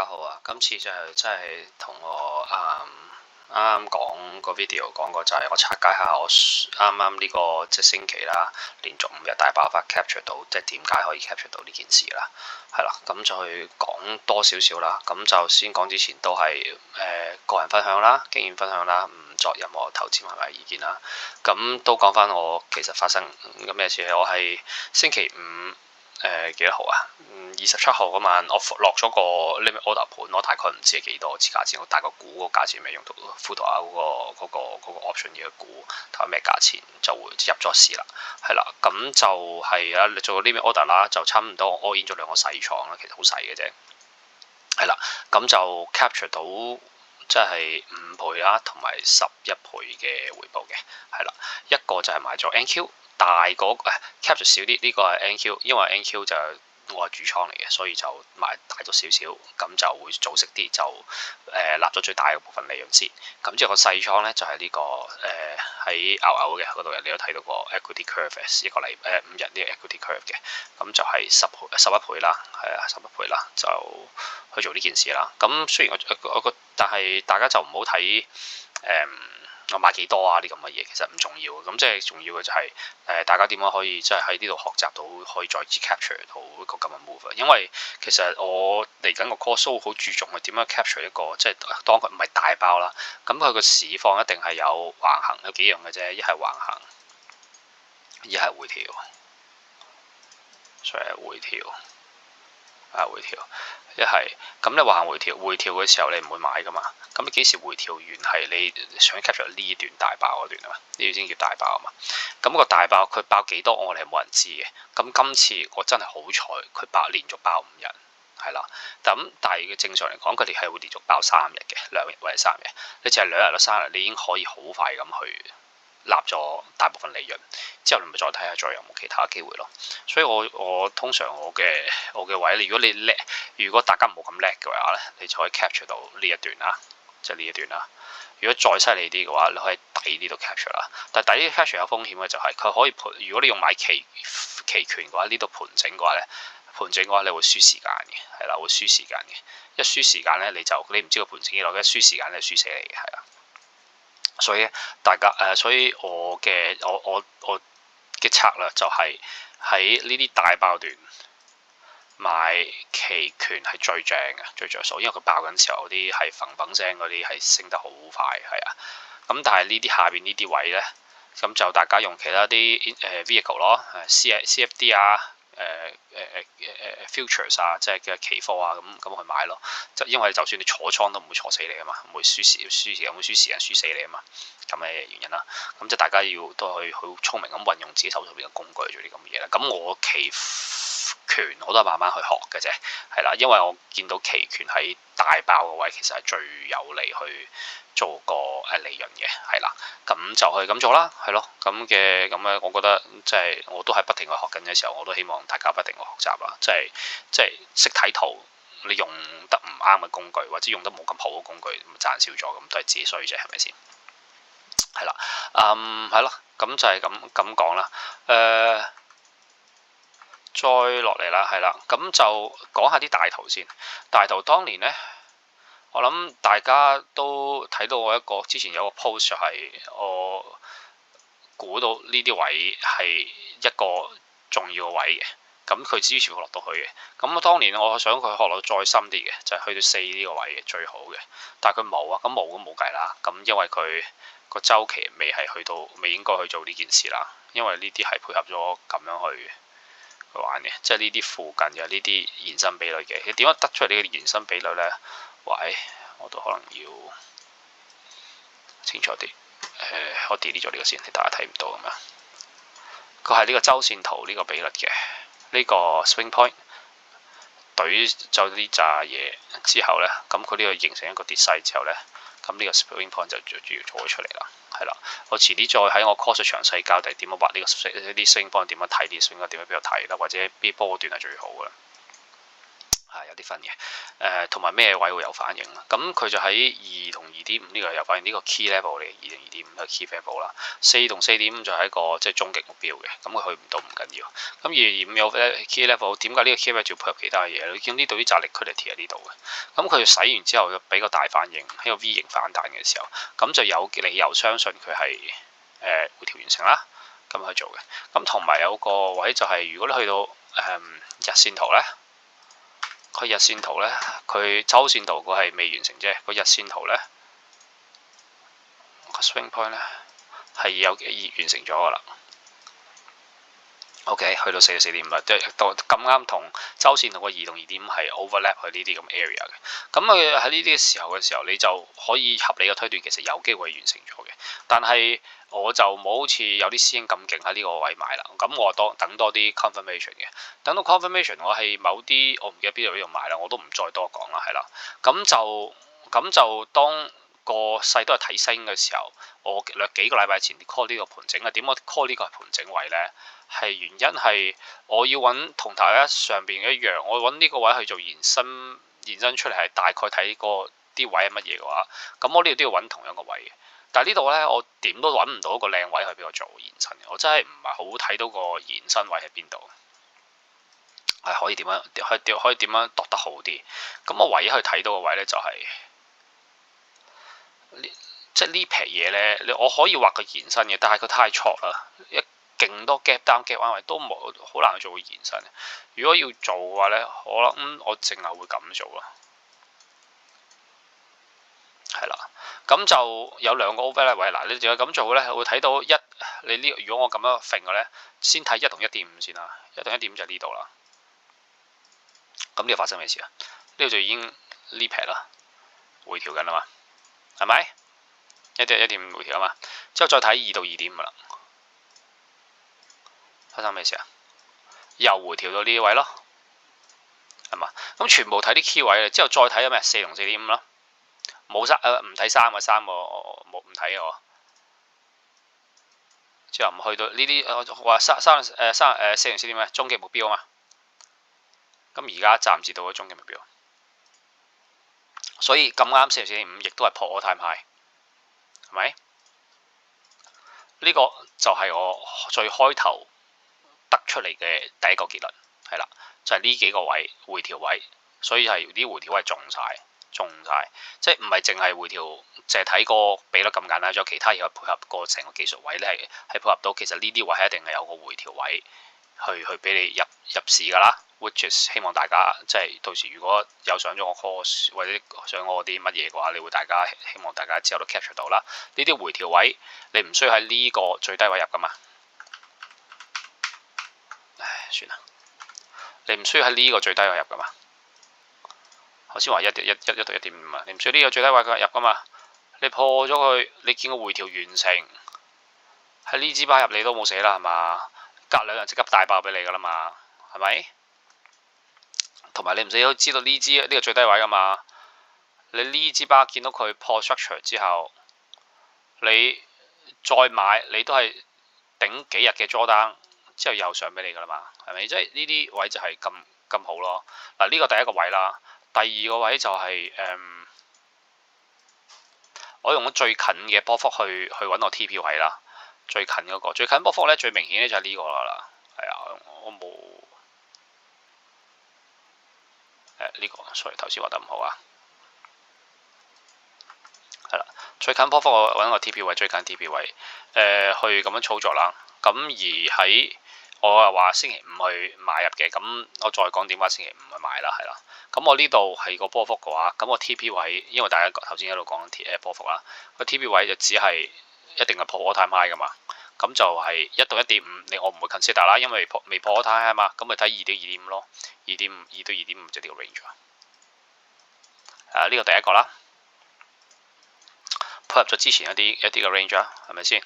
家好啊！今次就真係同我啱啱講個 video 講過，就係我拆解下我啱啱呢個星期啦，連續5日大爆發 capture 到，即係點解可以 capture 到呢件事啦？係啦，咁就去講多少少啦。咁就先講之前都係個人分享啦，經驗分享啦，唔作任何投資買賣意見啦。咁都講翻我其實發生咁咩事，我係星期五。幾多號啊？27號嗰晚，我落咗個 limit order 盤，我大概唔知係幾多支價錢，我大概估個價錢未用到 Fudo 嗰個 option 嘅估睇下咩價錢，就會入咗市啦。係啦，咁就係啊，做個 limit order 啦，就差唔多我 all in 咗2個細倉啦，其實好細嘅啫。係啦，咁就 capture 到即係5倍啦，同埋11倍嘅回報嘅。係啦，一個就係買咗 NQ。大嗰capture 少啲，呢個係 NQ， 因為 NQ 就我係主倉嚟嘅，所以就買大咗少少，咁就會早食啲，就立咗最大嘅部分利潤先。咁之後個細倉咧就係呢個喺牛嘅嗰度，你都睇到個 equity curve 一個禮5日呢個 equity curve 嘅，咁就係11倍啦，係啊11倍啦，就去做呢件事啦。咁雖然我但係大家就唔好睇我買幾多啊？啲咁嘅嘢其實唔重要嘅，咁即係重要嘅就係大家點樣可以即係喺呢度學習到可以再次 capture 到一個咁嘅 move。因為其實我嚟緊個 course 好注重係點樣 capture 一個即係當佢唔係大爆啦，咁佢個市況一定係有橫行，有幾樣嘅啫，一係橫行，一係回調，所以係回調。回調一係咁，你橫行回調嘅時候，你唔會買噶嘛？咁你幾時回調完係你想 capture 呢段大爆嗰段啊嘛？呢段先叫大爆啊嘛。咁個大爆佢爆幾多，我哋係冇人知嘅。咁今次我真係好彩，佢連續爆5日，係啦。咁但係正常嚟講，佢哋係會連續爆3日嘅，2日或者3日。你淨係2日到3日，你已經可以好快咁去立咗大部分利潤，之後你咪再睇下再有冇其他機會咯。所以我通常我嘅位，如果你叻，如果大家冇咁叻嘅話咧，你就可以 capture 到呢一段啦，即係呢一段啦。如果再犀利啲嘅話，你可以抵呢度 capture 啦。但係抵呢個 capture 有風險嘅就係佢可以盤，如果你用買期權嘅話，呢度盤整嘅話咧，你會輸時間嘅，係啦，會輸時間嘅。一輸時間咧，你唔知個盤整幾耐，一輸時間你輸死你嘅，係啦。所以大家所以我嘅策略就係喺呢啲大爆段買期權係最正嘅，最着數，因為佢爆緊時候嗰啲係嘭嘭聲嗰啲係升得好快，係啊。咁但係呢啲下邊呢啲位咧，咁就大家用其他啲vehicle 咯，CFD 啊。futures 啊，即係嘅期貨啊，咁去買咯。因為就算你坐倉都唔會坐死你啊嘛，唔會輸時間，會輸時間輸死你啊嘛。咁嘅原因啦。咁即係大家要都去好聰明咁運用自己手上邊嘅工具做啲咁嘅嘢啦。咁我期權我都係慢慢去學嘅啫，係啦。因為我見到期權喺大爆嘅位，其實係最有利去做個利潤嘅，係啦。咁就去咁做啦，係咯。咁咧，我覺得即係我都係不停去學緊嘅時候，我都希望大家不停去學習啦。即係識睇圖，你用得唔啱嘅工具，或者用得冇咁好嘅工具，賺少咗咁都係自己衰啫，係咪先？係啦，係咯。咁就係咁講啦。再落嚟啦，係啦。咁就講下啲大圖先。大圖當年呢，我諗大家都睇到我之前有個 post 就係我估到呢啲位係一個重要嘅位嘅，咁佢支持佢落到去嘅。咁當年我想佢落到再深啲嘅，就係去到4呢個位嘅最好嘅，但係佢冇啊，咁冇咁冇計啦。咁因為佢個週期未係去到，未應該去做呢件事啦。因為呢啲係配合咗咁樣去玩嘅，即係呢啲附近有呢啲延伸比率嘅。你點樣得出嚟呢個延伸比率呢？喂，我都可能要清楚啲。我 delete 咗呢個先，你大家睇唔到咁樣。佢係呢個周線圖呢個比率嘅，呢個 swing point 懟就呢扎嘢之後呢，咁佢呢個形成一個跌勢之後呢，咁呢個 swing point 就要做咗出嚟啦，係啦。我遲啲再喺我 course 詳細教點樣畫呢個啲 swing point，點樣睇啲 swing point，點樣俾我睇啦，或者邊波段係最好嘅。有啲分嘅。同埋咩位會有反應啦。咁佢就喺2同2.5呢個有反應，呢個 key level 嚟，2同2.5係 key level 啦。4同4.5就係一個即係終極目標嘅，咁佢去唔到唔緊要。咁2.5有 key level， 點解呢個 key level 要配合其他嘢？你見呢度啲壓力 liquidity 喺呢度嘅，咁佢洗完之後就俾個大反應，喺個 V 型反彈嘅時候，咁就有理由相信佢係回調完成啦，咁去做嘅。咁同埋有個位就係、如果你去到日線圖咧。佢日線圖咧，佢周線圖佢係未完成啫。個日線圖咧，個 swing point 咧係有完成咗噶啦。OK， 去到4.5啦，即係咁啱同周線圖個2同2.5係 overlap 去呢啲咁 area 嘅。咁佢喺呢啲時候，你就可以合理嘅推斷，其實有機會完成咗嘅。但係我就冇好似有啲師兄咁勁喺呢個位買啦。咁我等多啲 confirmation 嘅，等到 confirmation 我係某啲我唔記得邊度買啦，我都唔再多講啦，係啦。咁就當個勢都係睇升嘅時候，我略幾個禮拜前 call 呢個盤整啊。點解 call 呢個係盤整位呢？係原因係我要揾同大家上邊一樣，我揾呢個位去做延伸出嚟，係大概睇個啲位係乜嘢嘅話，咁我呢度都要揾同樣個位嘅。但係呢度呢，我點都揾唔到一個靚位去俾我做延伸嘅，我真係唔係好睇到個延伸位喺邊度，係可以點樣度得好啲？咁我唯一去睇到個位呢，就係即係呢撇嘢呢，我可以畫個延伸嘅，但係佢太錯啦，勁多 gap down gap 彎位都冇，好難去做延伸。如果要做嘅話呢，我諗我淨係會咁做咯，係啦。咁就有兩個 overlap 位嗱，你仲要咁做呢，會睇到你呢？如果我咁樣揈嘅呢，先睇1同1.5先啦，1同1.5就係呢度啦。咁呢個發生咩事啊？呢度就已經呢撇啦，回調緊啦嘛，係咪？1.5回調啊嘛，之後再睇2到2.5啦。發生咩事啊？又回調到呢啲位咯，係嘛？咁全部睇啲 key 位之後再睇咩？4同4.5咯，冇唔睇3我冇唔睇我。之後唔去到呢啲，話4同4.5咩？終極目標啊嘛。咁而家暫時到咗終極目標，所以咁啱4同4.5亦都係破 all time high，係咪？呢個就係我最開頭得出嚟嘅第一個結論，係啦，就係呢幾個位回調位，所以係啲回調位中晒，即係唔係淨係回調，淨係睇個比率咁簡單，仲有其他嘢配合個成個技術位咧，係配合到。其實呢啲位係一定係有個回調位去俾你入市㗎啦。which is 希望大家即係到時如果有上咗我 course 或者上我啲乜嘢嘅話，希望大家之後都 capture 到啦。呢啲回調位你唔需要喺呢個最低位入㗎嘛。算啦，你唔需要喺呢個最低位入㗎嘛。頭先話1到1.5啊，你唔需要呢個最低位入㗎嘛。你破咗佢，你見個回調完成，喺呢支巴入你都冇死啦，係嘛？隔2日即刻大爆俾你㗎啦嘛，係咪？同埋你唔使都知道呢個最低位㗎嘛。你呢支巴見到佢破 structure 之後，你再買你都係頂幾日嘅 drawdown之後又上俾你㗎啦嘛，係咪？即係呢啲位就係咁好咯。嗱，呢個第一個位啦，第二個位就係我用咗最近嘅波幅去揾我 TP 位啦。最近嗰個最近波幅咧，最明顯咧就係呢個啦。係啊，我冇呢個，sorry 頭先話得唔好啊。係啦，最近波幅我揾個 TP 位，最近 TP 位去咁樣操作啦。咁而喺我又話星期5去買入嘅，咁我再講點解星期5去買啦，係啦。咁我呢度係個波幅嘅話，咁個 TP 位，因為大家頭先喺度講波幅啦，個 TP 位就只係一定係破 all time high 噶嘛。咁就係1到1.5，我唔會 consider 啦，因為未破 all time high 嘛。咁咪睇2到2.5咯，2到2.5就呢個 range 啊。呢個第一個啦，配合咗之前一啲嘅 range 啊，係咪先？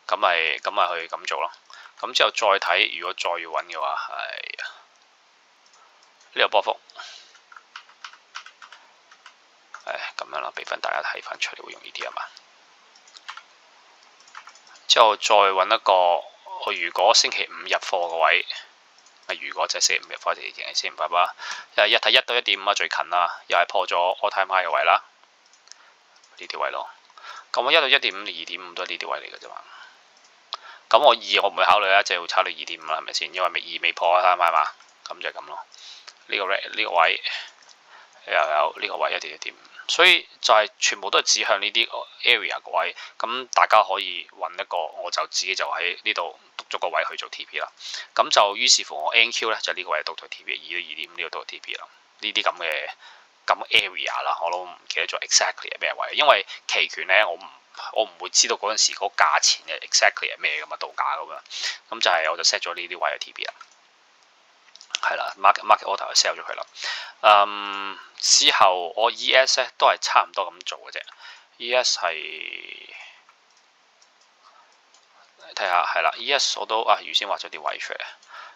咁咪去咁做咯。咁之後再睇，如果再要揾嘅話，係呢個波幅，咁樣啦，俾翻大家睇翻出嚟會容易啲啊嘛。之後再揾一個，我如果星期5入貨嘅位，如果即係星期五日開始贏先唔拜拜，一睇1到1.5啊，最近啦，又係破咗 all time high 嘅位啦，呢啲位咯。咁我1到1.5、2.5都係呢啲位嚟嘅啫嘛。咁我2我唔會考慮啦，即係會考慮2.5啦，係咪先？因為未破啊嘛，係嘛？咁就係咁咯。呢個位又有呢個位1.5，所以就係全部都係指向呢啲 area 個位。咁大家可以揾一個，我就自己就喺呢度篤咗個位去做 TP 啦。咁就於是乎我 NQ 咧就呢個位篤咗 TP， 2到2.5呢度篤咗 TP 啦。呢啲咁 area 啦，我都唔記得咗 exactly 係咩位，因為期權咧我唔會知道嗰陣時嗰個價錢嘅 exactly 係咩噶嘛，到價咁樣。咁就係我就 set 咗呢啲位嘅 TP 啦。係啦 ，market order 就 sell 咗佢啦。之後我 ES 咧都係差唔多咁做嘅啫。ES 係睇下係啦 ，ES 我都預先畫咗啲位出嚟，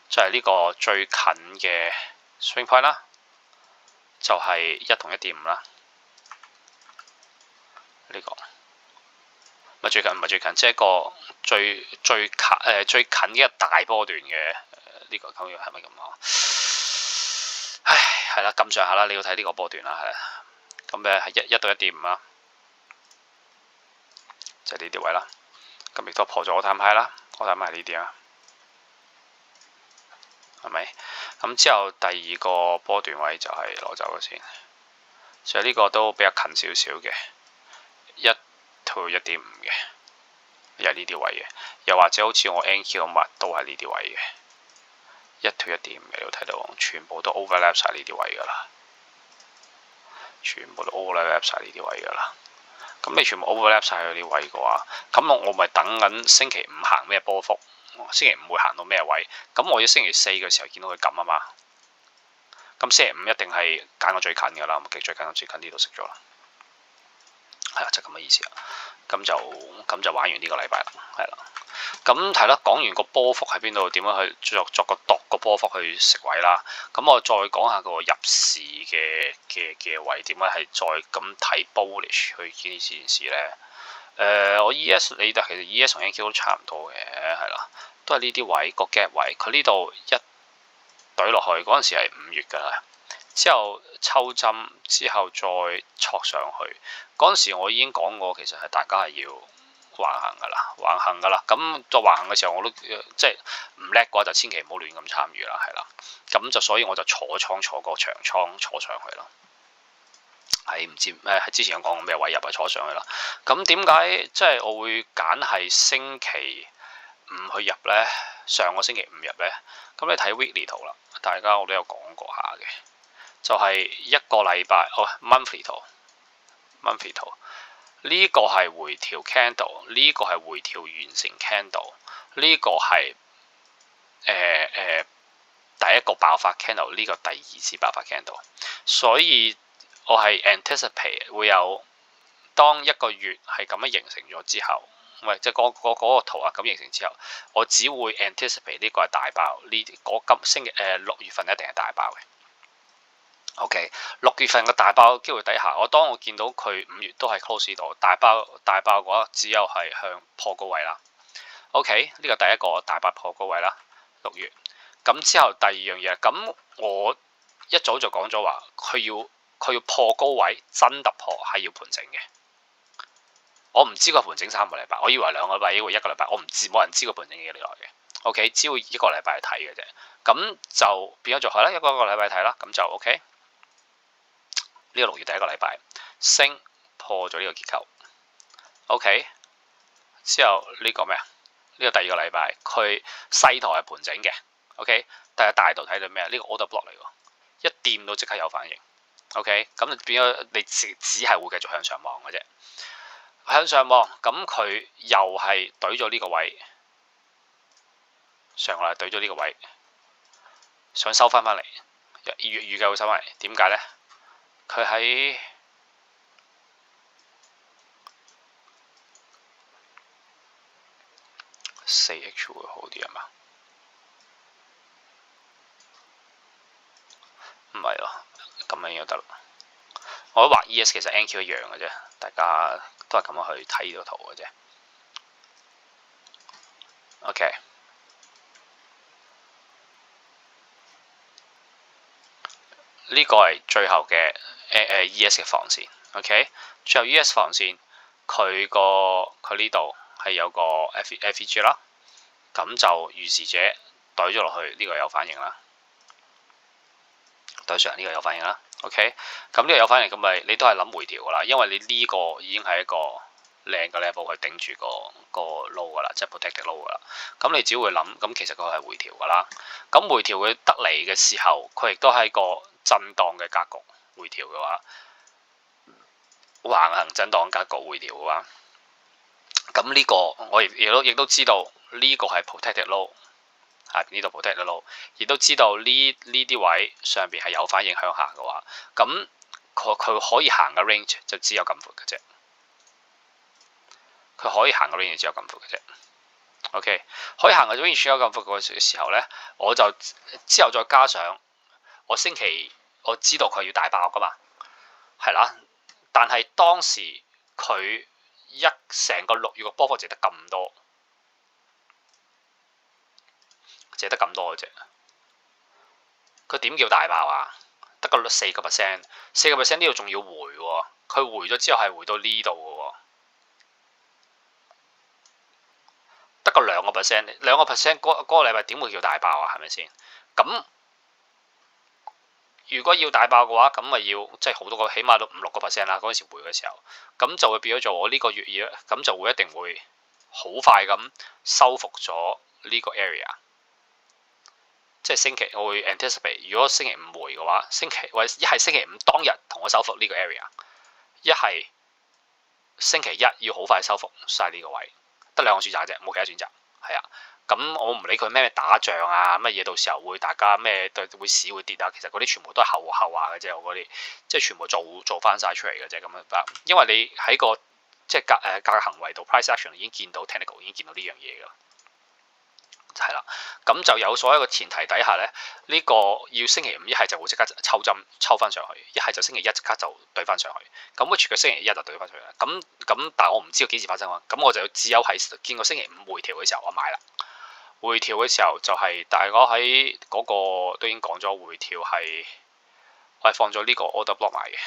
就係呢個最近嘅 swing point 啦，就係1同1.5啦。呢個唔係最近，即係一個最近嘅一個大波段嘅呢個究竟係咪咁啊？唉，係啦，咁上下啦，你要睇呢個波段啦，係啦。咁係1到1.5啦，就係呢啲位啦。咁亦都破咗我time high啦，我time high呢啲啊，係咪？咁之後第二個波段位就係攞走咗先，所以呢個都比較近少少嘅1到1.5嘅，又係呢啲位嘅，又或者好似我 NQ 咁啊，都係呢啲位嘅1到1.5嘅，你都睇到全部都 overlap 晒呢啲位㗎啦，全部都 overlap 晒呢啲位㗎啦。咁你全部 overlap 晒嗰啲位嘅話，咁我咪等緊星期五行咩波幅？星期五會行到咩位？咁我要星期4嘅時候見到佢咁啊嘛。咁星期五一定係揀我最近㗎啦，最近呢度食咗啦。係啦，就咁嘅意思啦。咁就玩完呢個禮拜啦，係啦。咁係啦，講完個波幅喺邊度，點樣去作個度個波幅去食位啦。咁我再講下個入市嘅位點解係再咁睇 bullish 去見呢件事咧。我 ES 其實 ES 同 NQ 都差唔多嘅，係啦，都係呢啲位個 gap 位。佢呢度一懟落去嗰陣時係5月㗎啦，之後抽針之後再戳上去嗰陣時，我已經講過，其實係大家係要橫行㗎啦，咁作橫行嘅時候，我都即係唔叻嘅話，就千祈唔好亂咁參與啦，係啦。咁就所以我就坐倉坐個長倉坐上去啦。係唔知喺之前有講過咩位入啊，坐上去啦。咁點解即係我會揀係星期五去入呢？上個星期五入呢？咁你睇 weekly 圖啦，大家我都有講過下嘅，就係一個禮拜monthly 圖呢個係回調 candle， 呢個係回調完成 candle， 呢個係第一個爆發 candle， 呢個第二次爆發 candle， 所以我係 anticipate 會有當一個月係咁樣形成咗之後，即係嗰個圖啊咁形成之後，我只會 anticipate 呢個係大爆，呢今星期6月份一定係大爆嘅。OK， 6月份嘅大爆機會底下，當我見到佢5月都係 close 到大爆嘅話，只有係向破高位啦。OK， 呢個第一個大爆破高位啦，6月。咁之後第二樣嘢，咁我一早就講咗話，佢要破高位，真突破係要盤整嘅。我唔知個盤整3個禮拜，我以為2個禮拜，以為1個禮拜，我唔知，冇人知個盤整幾耐嘅。OK， 只要1個禮拜去睇嘅啫。咁就變咗做係啦，一個禮拜睇啦，咁就 OK。呢個6月第一個禮拜升破咗呢個結構 ，OK。之後呢個咩啊？呢個第二個禮拜佢細圖係盤整嘅 ，OK。但係大圖睇到咩啊？呢個 order block 嚟喎，一掂到即刻有反應 ，OK。咁變咗你只係會繼續向上望嘅啫，向上望。咁佢又係懟咗呢個位，上個禮懟咗呢個位，想收翻嚟，預計會收翻嚟。點解咧？佢喺4H 會好啲啊嘛？唔係咯，咁樣應該得啦。我覺得畫 ES 其實 NQ 一樣嘅啫，大家都係咁樣去睇呢個圖嘅啫。OK，呢個係最後嘅ES 嘅防線 ，OK， 最後 ES 防線佢呢度係有個 FEG 啦，咁就預示者懟咗落去，呢個有反應啦，對上呢個有反應啦 ，OK， 咁呢個有反應咁咪你都係諗回調噶啦，因為你呢個已經係一個靚嘅 level 去頂住個 low 噶啦，即係 protected low 噶啦，咁你只會諗咁其實佢係回調噶啦，咁回調佢得嚟嘅時候，佢亦都係個震盪嘅格局，回調嘅話，橫行震盪格局回調嘅話，咁呢個我亦都知道呢個係 protected low， 下邊呢度 protected low， 亦都知道呢啲位上邊係有反應向下嘅話，咁佢可以行嘅 range 就只有咁闊嘅啫，佢可以行嘅 range 只有咁闊嘅啫。OK， 可以行嘅 range 只有咁闊嘅時候呢，我就之後再加上我星期我知道佢要大爆噶嘛，係啦，但係當時佢成個6月個波幅值得咁多，值得咁多嘅啫。佢點叫大爆啊？得個4%，4% 呢度仲要回喎，佢回咗之後係回到呢度嘅喎，得個2%，2%嗰個禮拜點會叫大爆啊？係咪先？咁如果要大爆嘅話，咁咪要即係好多個，起碼都5-6%啦。嗰陣時回嘅時候，咁就會變咗做我呢個月嘢，咁就會一定會好快咁收復咗呢個 area。即係星期我會 anticipate， 如果星期五回嘅話，或者一係星期五當日同我收復呢個 area， 一係星期一要好快收復晒呢個位，得兩個選擇啫，冇其他選擇。係啊。咁我唔理佢咩打仗啊，乜嘢到時候會大家咩會市會跌啊，其實嗰啲全部都係後話嘅啫，我嗰啲即係全部做翻晒出嚟嘅啫咁樣。因為你喺個即係價格行為度 price action 已經見到 technical 已經見到呢樣嘢㗎啦，係啦。咁就有所謂嘅前提底下咧，呢個要星期五一係就會即刻抽針抽翻上去，一係就星期一即刻就對翻上去。咁 which 嘅星期一就對翻上去啦。咁但係我唔知道幾時發生啊。咁我就只有係見過星期五回調嘅時候我買啦。回調嘅時候就係大家喺嗰個都已經講咗，回調係我係放咗呢個 order block 買嘅，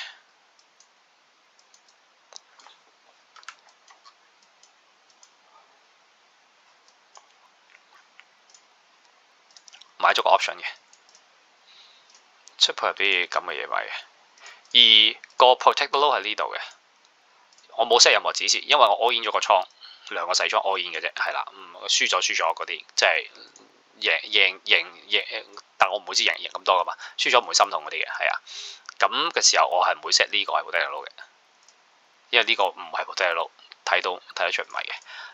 買咗個 option 嘅，出配合啲咁嘅嘢買嘅。而個 protect low 喺呢度嘅，我冇 set 任何指示，因為我 all in 咗個倉，兩個細倉 all in 嘅啫，係啦，輸咗嗰啲，即係贏，但我唔會知贏咁多噶嘛，輸咗唔會心痛嗰啲嘅，係啊。咁嘅時候我係唔會 set 呢個係 protect low 嘅，因為呢個唔係 protect low，睇得出唔係嘅，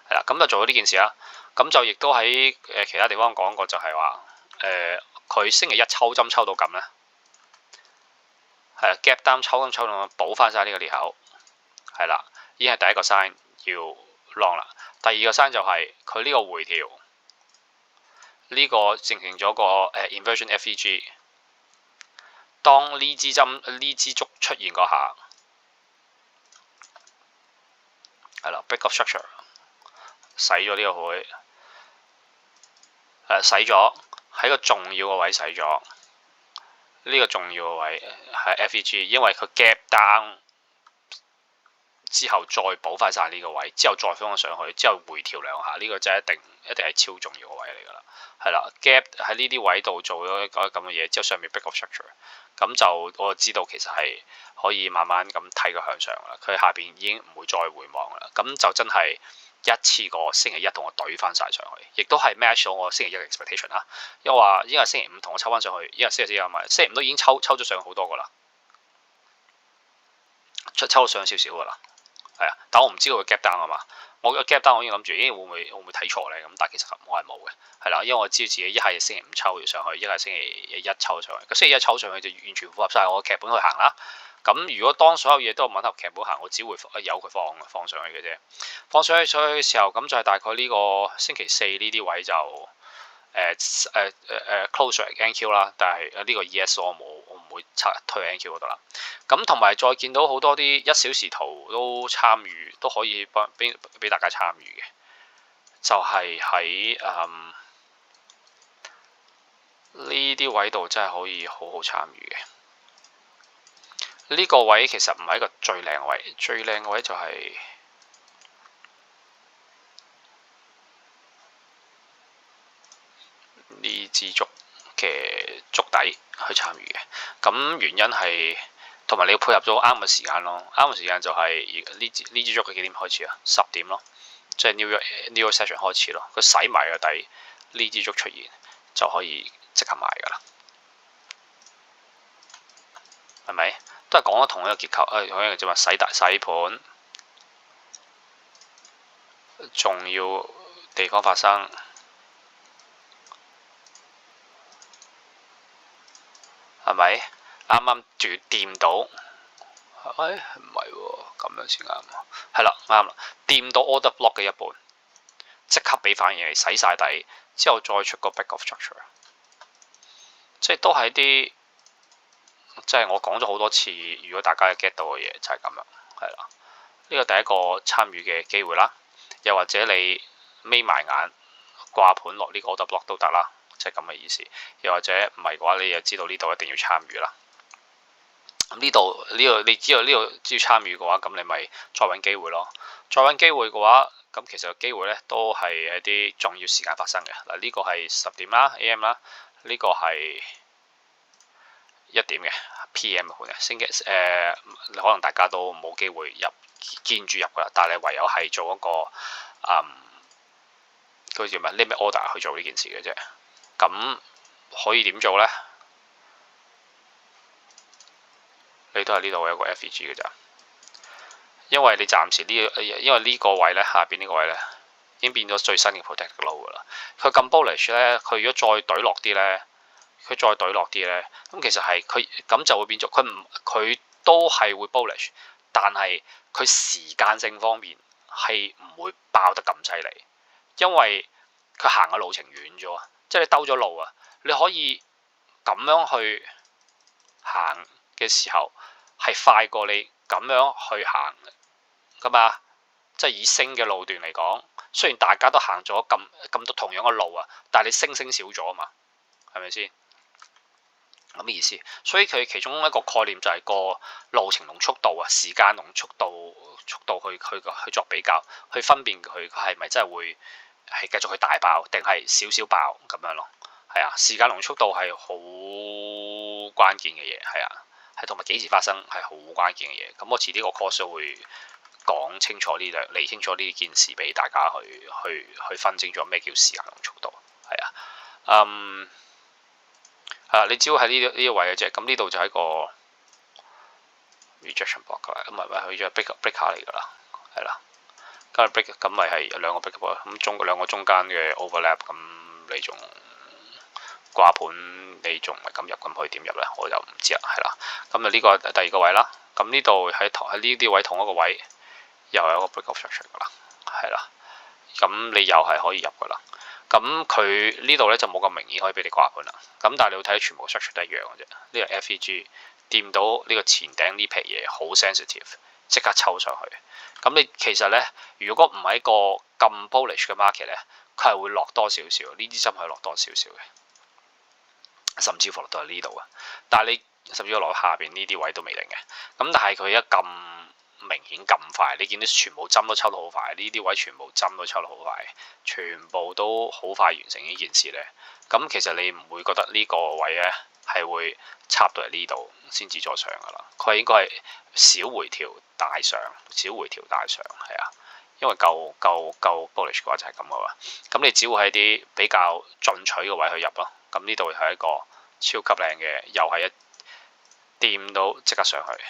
係啦。咁就做咗呢件事啦。咁就亦都喺其他地方講過，就係話佢星期一抽針抽到咁咧，係啦 gap down 抽到補翻晒呢個裂口，係啦，已經係第一個 sign 要 long 啦。第二個 sign 就係佢呢個回調，呢個形成咗個inversion FEG。當呢支竹出現嗰下，係啦 break of structure， 洗咗呢個會，洗咗喺個重要嘅位洗咗。呢個重要嘅位係 FEG， 因為佢 gap down 之後再補翻晒呢個位，之後再放上去，之後回調兩下，呢個真係一定係超重要嘅位嚟㗎啦。係啦 ，gap 喺呢啲位度做咗一個咁嘅嘢，之後上面 break of structure， 咁就我就知道其實係可以慢慢咁睇佢向上啦。佢下邊已經唔會再回望啦，咁就真係一次過星期一同我懟翻晒上去，亦都係 match 咗我星期一嘅 expectation 啦。因為星期五同我抽翻上去，因為星期四有買，星期五都已經抽咗上好多㗎啦，抽到上少少㗎啦。係啊，但我唔知道佢 gap down 啊嘛。我個 gap down 我已經諗住，會唔會睇錯咧？咁但係其實我係冇嘅，係啦，因為我知道自己一係星期五抽上去，一係星期一抽上去。咁星期一抽上去就完全符合晒我嘅劇本去行啦。咁如果當所有嘢都吻合劇本行，我只會由佢放上去嘅啫。放上去嘅時候，咁就係大概呢個星期四呢啲位就close NQ 啦。但係呢個 ES 我唔會推 NQ 嗰度啦。咁同埋再見到好多啲1小時圖都參與，都可以俾大家參與嘅，就係喺呢啲位度真係可以好好參與嘅。呢個位其實唔係一個最靚嘅位，最靚嘅位就係呢支竹嘅竹底去參與嘅。咁原因係同埋你要配合咗啱嘅時間咯，啱嘅時間就係呢支竹嘅幾點開始啊？10點咯，即係 New York Session 開始咯。佢洗埋個底，呢支竹出現就可以即刻買㗎啦，係咪？都係講咗同一個結構，同一樣啫嘛。洗盤，重要地方發生，係咪？啱啱仲要掂到，唔係喎，咁樣先啱。係啦，啱啦，掂到 order block 嘅一半，即刻俾反應嚟洗晒底，之後再出個 break of structure，即係都係啲。即係我講咗好多次，如果大家 get 到嘅嘢就係咁樣，係啦。呢個第一個參與嘅機會啦，又或者你眯埋眼掛盤落呢個 order block 都得啦，即係咁嘅意思。又或者唔係嘅話，你就知道呢度一定要參與啦。咁呢度你知道呢度只要參與嘅話，咁你咪再揾機會咯。再揾機會嘅話，咁其實個機會呢都係一啲重要時間發生嘅。嗱，呢個係10點啦 AM 啦，呢個係1點嘅 PM 盤嘅，可能大家都冇機會見住入噶啦，但係你唯有係做一個嗰叫咩 limit order 去做呢件事嘅啫。咁可以點做呢？你都係呢度有一個 FVG 嘅咋，因為你暫時因為呢個位呢，下邊呢個位呢，已經變咗最新嘅 protected low 噶啦。佢咁 bullish 呢，佢如果再懟落啲呢。咁其實係佢咁就會變咗，佢都係會 bullish，但係佢時間性方面係唔會爆得咁犀利，因為佢行嘅路程遠咗啊，即係你兜咗路啊，你可以咁樣去行嘅時候係快過你咁樣去行噶嘛，即係以升嘅路段嚟講，雖然大家都行咗咁多同樣嘅路啊，但係你升少咗啊嘛，係咪先？咁嘅意思，所以佢其中一個概念就係個路程同速度啊，時間同速度去作比較，去分辨佢係咪真係會係繼續去大爆，定係少少爆咁樣咯。係啊，時間同速度係好關鍵嘅嘢，係啊，係同埋幾時發生係好關鍵嘅嘢。咁我遲啲個 course 會講清楚理清楚呢件事俾大家去分清楚咩叫時間同速度，係啊，你只要喺呢個位嘅啫，咁呢度就係一個 rejection block 㗎啦，唔係佢就 breaker 嚟㗎啦，係啦，今日 break 咁咪係兩個 breaker 咁兩個中間嘅 overlap，咁你仲掛盤，你仲唔係咁入，咁可以點入咧？我就唔知啦，係啦，咁就呢個第二個位啦，咁呢度喺呢啲位同一個位又有一個 break of structure 㗎啦，係啦，咁你又係可以入㗎啦。咁佢呢度咧就冇咁明顯可以俾你掛盤啦。咁但係你會睇全部 structure 都一樣嘅啫。呢個 FVG 掂到呢個前頂呢撇嘢好 sensitive， 即刻抽上去。咁你其實咧，如果唔係一個咁 bullish 嘅 market 咧，佢係會落多少少，呢啲針係落多少少嘅，甚至乎落到呢度啊。但係你甚至乎落下邊呢啲位都未定嘅。咁但係佢一咁明顯咁快，你見到全部針都抽得好快，呢啲位全部針都抽得好快，全部都好快完成呢件事呢。咁其實你唔會覺得呢個位呢係會插到嚟呢度先至再上噶啦，佢應該係小回調大上，小回調大上，係啊，因為夠 bullish 嘅話就係咁噶啦。咁你只要喺啲比較進取嘅位去入咯。咁呢度係一個超級靚嘅，又係一掂到即刻上去。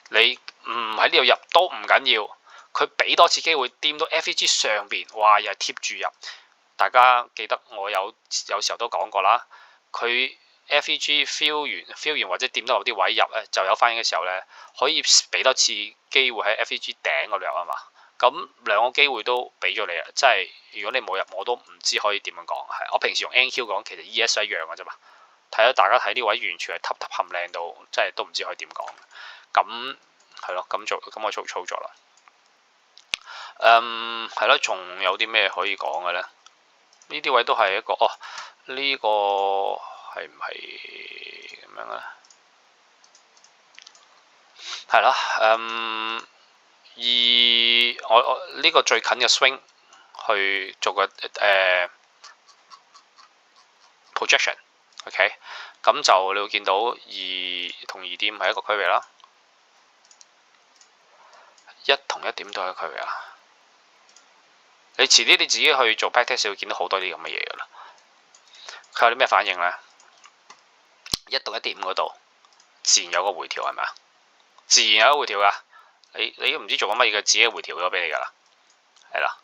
你唔喺呢度入都唔緊要，佢俾多次機會掂到 FVG 上邊，哇又係貼住入。大家記得我有時候都講過啦，佢 FVG feel 完或者掂到有啲位入咧，就有反應嘅時候咧，可以俾多次機會喺 FVG 頂嗰度入啊嘛。咁兩個機會都俾咗你啊，即係如果你冇入，我都唔知可以點樣講。係我平時用 NQ 講，其實 ES 一樣嘅啫嘛。睇下大家睇呢位完全係揼冚靚到，即係都唔知可以點講。咁係咯，咁我做操作啦。係咯，仲有啲咩可以講嘅咧？呢啲位都係一個呢個係唔係咁樣咧？係啦，我呢個最近嘅 swing 去做個projection，OK，咁就你會見到2同2.5係一個區域啦，1同1點都係一個區域啊。你遲啲你自己去做 backtest，你會見到好多啲咁嘅嘢㗎啦。佢有啲咩反應呢？1到1.5嗰度自然有個回調係咪啊？自然有個回調㗎。你都唔知做緊乜嘢嘅，自己回調咗俾你㗎啦。係啦，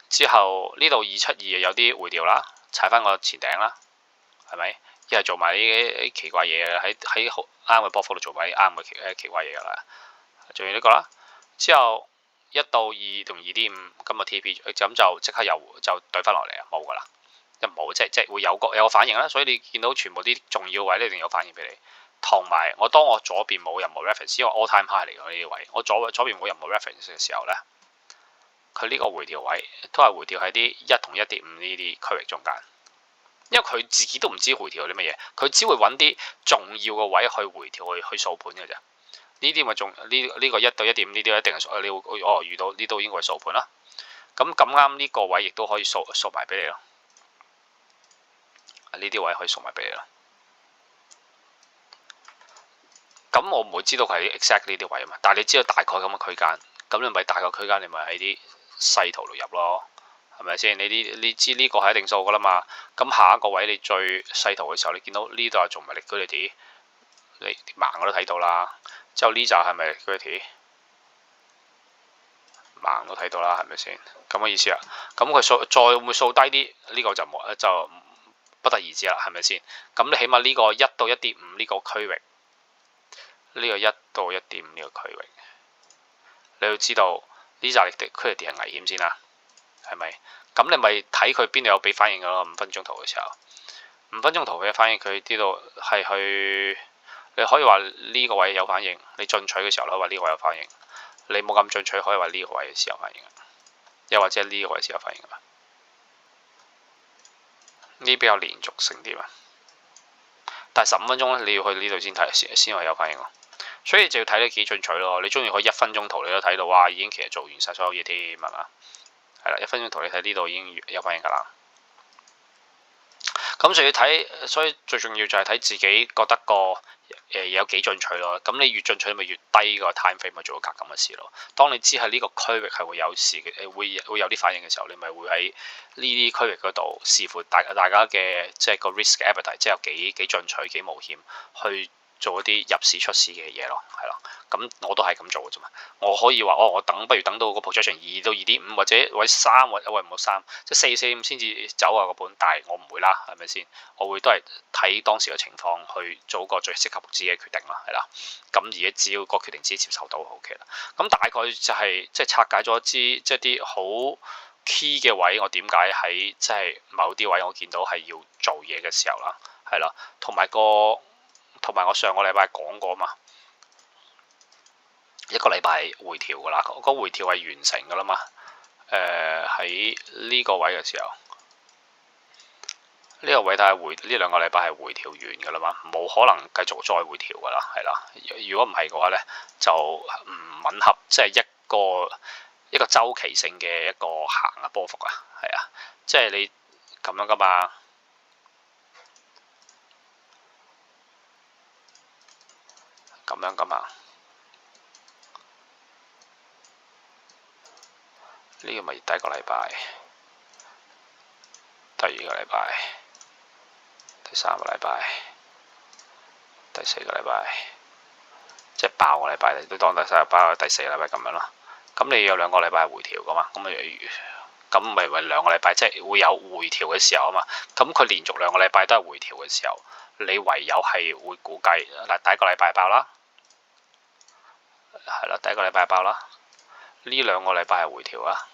之後呢度272有啲回調啦，踩翻個前頂啦，係咪？一係做埋啲奇怪嘢嘅，喺好啱嘅波幅度做埋啲啱嘅奇怪嘢㗎啦。做完呢個啦，之後1到2同2.5今日 TP 咁就即刻又就對翻落嚟啊，冇㗎啦，一冇即會有個反應啦。所以你見到全部啲重要位一定有反應俾你。同埋當我左邊冇任何 reference，因為 all time high 嚟㗎呢啲位，我左邊冇任何 reference 嘅時候呢，佢呢個回調位都係回調喺啲1同1.5呢啲區域中間，因為佢自己都唔知回調啲乜嘢，佢只會揾啲重要嘅位去回調去掃盤嘅啫。呢啲咪仲呢個1到1.5呢啲一定係你會遇到呢度應該係掃盤啦。咁啱呢個位亦都可以掃埋俾你咯。呢啲位可以掃埋俾你咯。咁我唔會知道佢係 exact 呢啲位啊嘛，但係你知道大概咁嘅區間，咁你咪大概區間，你咪喺啲細圖度入咯，係咪先？你知呢個係一定數噶啦嘛。咁下一個位你最細圖嘅時候，你見到呢度係仲唔係 liquidity？你盲我都睇到啦。之後呢就係咪 liquidity？盲都睇到啦，係咪先？咁嘅意思啊。咁佢再會唔會掃低啲？呢個就不得而知啦，係咪先？咁你起碼呢個1到1.5呢個區域。呢個1到1.5呢個區域，你要知道呢扎力的區域係危險先啦，係咪？咁你咪睇佢邊度有俾反應㗎咯。5分鐘圖嘅時候，5分鐘圖嘅反應佢呢度係去，你可以話呢個位有反應，你進取嘅時候可以話呢個位有反應，你冇咁進取可以話呢個位先有反應，又或者呢個位先有反應啊。呢比較連續性啲嘛，但係15分鐘你要去呢度先睇先話有反應喎。所以就要睇你幾進取咯。你中意可以1分鐘圖你都睇到，哇！已經其實做完晒所有嘢添，係嘛？係啦，1分鐘圖你睇呢度已經有反應㗎啦。咁就要睇，所以最重要就係睇自己覺得個有幾進取咯。咁你越進取，咪越低個 time frame 咪做到格咁嘅事咯。當你知喺呢個區域係會有事嘅，會有啲反應嘅時候，你咪會喺呢啲區域嗰度視乎大家嘅即係個 risk appetite，即係有幾進取、幾冒險去做一啲入市出市嘅嘢咯，係咯。咁我都係咁做嘅啫嘛。我可以話我不如等到個 projection 2到2.5或者3或者唔好3，即係4.45先至走啊個盤。但係我唔會啦，係咪先？我會都係睇當時嘅情況去做個最適合自己嘅決定啦，係啦。咁而家只要個決定自己接受到 OK 啦。咁大概就係即係拆解咗一支即係啲好 key 嘅位，我點解喺即係某啲位我見到係要做嘢嘅時候啦，係啦，同埋我上個禮拜講過嘛，一個禮拜回調㗎啦，個回調係完成㗎啦嘛。喺呢個位嘅時候，呢個位都係呢2個禮拜係回調完㗎啦嘛，冇可能繼續再回調㗎啦，係啦。如果唔係嘅話呢，就唔吻合，即係一個週期性嘅一個行嘅波幅啊，係啊，即係你咁樣㗎嘛，咁樣㗎嘛。呢個咪第1個禮拜，第2個禮拜，第3個禮拜，第4個禮拜，即係爆個禮拜，你都當第3個禮拜、第4個禮拜咁樣啦。咁你有2個禮拜回調噶嘛？咁咪2個禮拜，即係會有回調嘅時候啊嘛。咁佢連續2個禮拜都係回調嘅時候，你唯有係會估計嗱，第1個禮拜爆啦，係啦，第1個禮拜爆啦，呢2個禮拜係回調啊。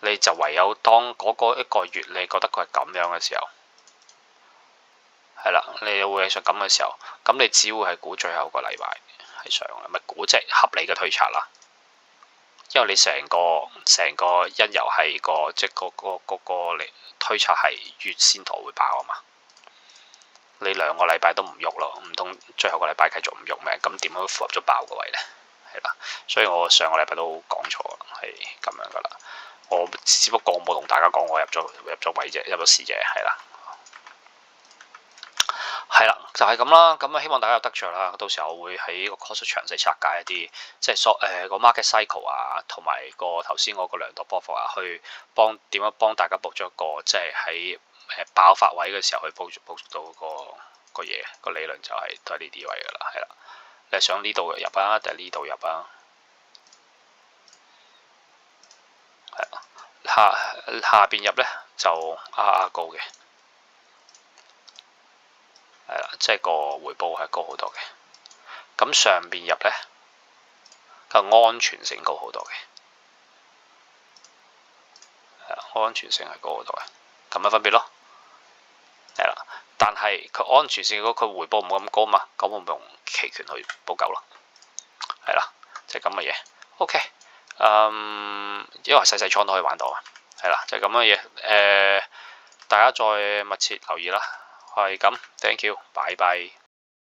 你就唯有當嗰個1個月你覺得佢係咁樣嘅時候，係啦，你會係想咁嘅時候，咁你只會係估最後個禮拜係上，咪估即係合理嘅推測啦。因為你成個因由係個即係個嚟推測係月線圖會爆啊嘛。你2個禮拜都唔喐咯，唔通最後個禮拜繼續唔喐咩？咁點樣符合咗爆個位呢？係啦，所以我上個禮拜都講錯啦，係咁樣噶啦。我只不過我冇同大家講我入咗位啫，入咗市啫，係啦。係啦，就係咁啦。咁啊，希望大家有得着啦。到時候我會喺個 course 詳細拆解一啲，即係個 market cycle 啊，同埋個頭先嗰個量度波幅啊，去點樣幫大家捕捉一個即係喺爆發位嘅時候去捕捉到個嘢個理論就係都係呢啲位噶啦，係啦。你係想呢度入啊，定係呢度入啊？係下邊入呢就高嘅。係啦，即係個回報係高好多嘅。咁上邊入呢，個安全性高好多嘅。安全性係高好多嘅，咁樣分別咯。係啦，但係佢安全性佢回報冇咁高嘛，咁我咪用期權去補救咯。係啦，即係咁嘅嘢。OK，因為細細倉都可以玩到啊。係啦，就係咁嘅嘢。大家再密切留意啦。係咁 ，thank you，拜拜。